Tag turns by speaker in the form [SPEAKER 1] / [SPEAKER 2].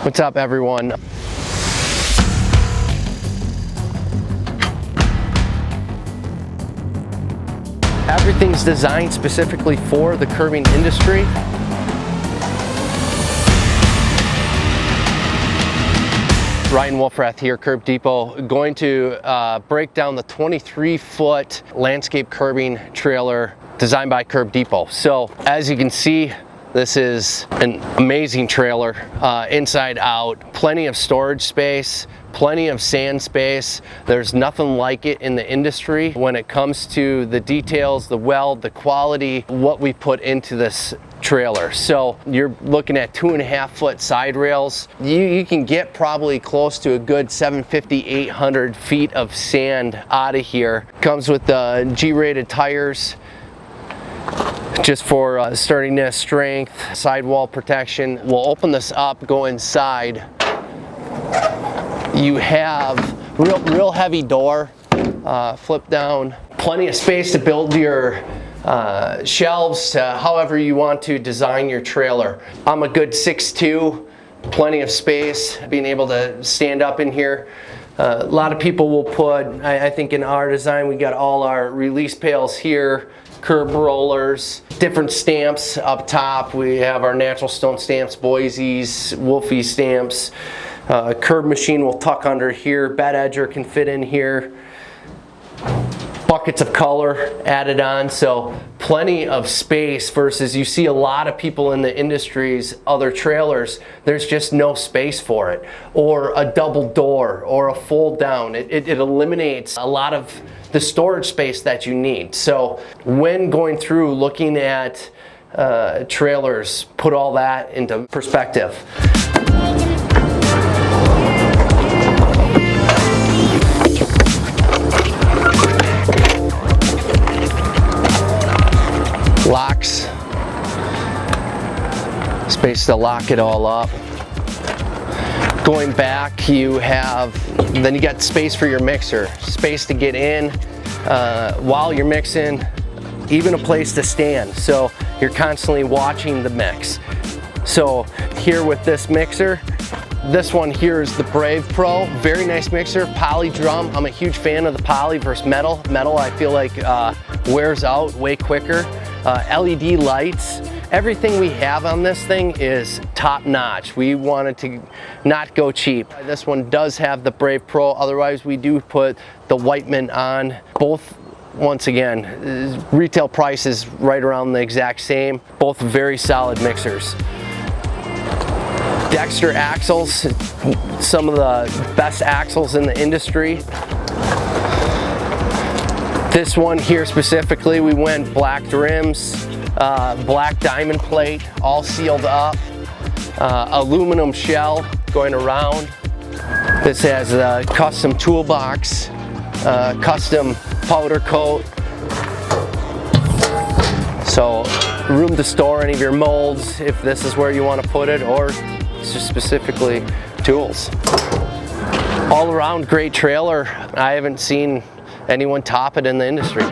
[SPEAKER 1] What's up, everyone? Everything's designed specifically for the curbing industry. Ryan Wolfrath here, Curb Depot, going to break down the 23-foot landscape curbing trailer designed by Curb Depot. So as you can see, this is an amazing trailer, inside out, plenty of storage space, plenty of sand space. There's nothing like it in the industry when it comes to the details, the weld, the quality, what we put into this trailer. So you're looking at 2.5-foot side rails. You can get probably close to a good 750, 800 feet of sand out of here. Comes with the G-rated tires, just for sturdiness, strength, sidewall protection. We'll open this up, go inside. You have real heavy door, flip down. Plenty of space to build your shelves, however you want to design your trailer. I'm a good 6'2", plenty of space, being able to stand up in here. A lot of people will put, I think in our design, we got all our release pails here, curb rollers, different stamps up top. We have our natural stone stamps, Boise's, Wolfie stamps. Curb machine will tuck under here. Bed edger can fit in here. Buckets of color added on, so plenty of space versus you see a lot of people in the industry's other trailers, there's just no space for it. Or a double door or a fold down. It eliminates a lot of the storage space that you need. So when going through looking at trailers, put all that into perspective. Locks, space to lock it all up. Going back, then you got space for your mixer, space to get in while you're mixing, even a place to stand, so you're constantly watching the mix. So here with this mixer, this one here is the Brave Pro, very nice mixer, poly drum. I'm a huge fan of the poly versus metal. Metal I feel like wears out way quicker. LED lights, everything we have on this thing is top notch. We wanted to not go cheap. This one does have the Brave Pro, otherwise we do put the Whiteman on. Both, once again, retail price is right around the exact same. Both very solid mixers. Dexter axles, some of the best axles in the industry. This one here specifically, we went black rims, black diamond plate, all sealed up, aluminum shell going around. This has a custom toolbox, custom powder coat. So room to store any of your molds if this is where you want to put it, or just specifically tools. All around great trailer. I haven't seen anyone top it in the industry.